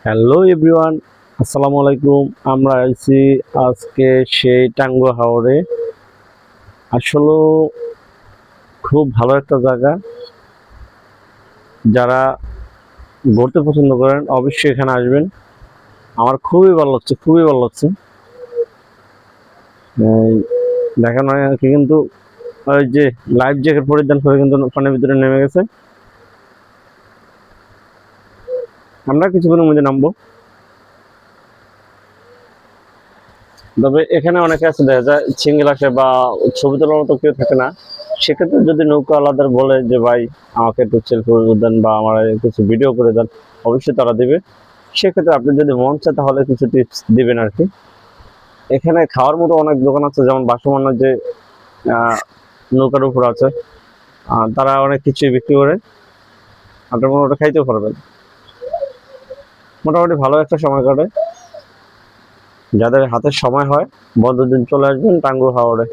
Hello everyone, আসসালামু আলাইকুম। আমরা আছি আজকে সেই টাঙ্গুয়া হাওরে। আসলে খুব ভালো একটা জায়গা। যারা ঘুরতে পছন্দ করেন অবশ্যই এখানে আসবেন। আমার খুবই ভালো লাগছে, খুবই ভালো লাগছে। এই দেখেন আর কি, কিন্তু ওই যে লাইফ জ্যাকেট পরিধান করে কিন্তু পানির ভিতরে নেমে গেছে। আমরা কিছুক্ষণের মধ্যে নামবো। তবে এখানে অনেকে আছে, দেখা যায় সিঙ্গেল আসে বা ছবি তোলার মতো কেউ থাকে না। সেক্ষেত্রে যদি নৌকা আলাদা বলে যে ভাই আমাকে একটু সেলফি দেন বা আমার কিছু ভিডিও করে দেন, অবশ্যই তারা দিবে। সেক্ষেত্রে আপনি যদি মন চায় তাহলে কিছু টিপস দিবেন আর কি। এখানে খাওয়ার মতো অনেক দোকান আছে, যেমন বাসমানের যে আহ, নৌকার উপর আছে, তারা অনেক কিছুই বিক্রি করে। আপনার মোটামুটি খাইতেও পারবেন। মোটামুটি ভালো একটা সময় কাটে। যাদের হাতে সময় হয় বন্ধের দিন চলে আসবেন টাঙ্গুয়ার হাওরে।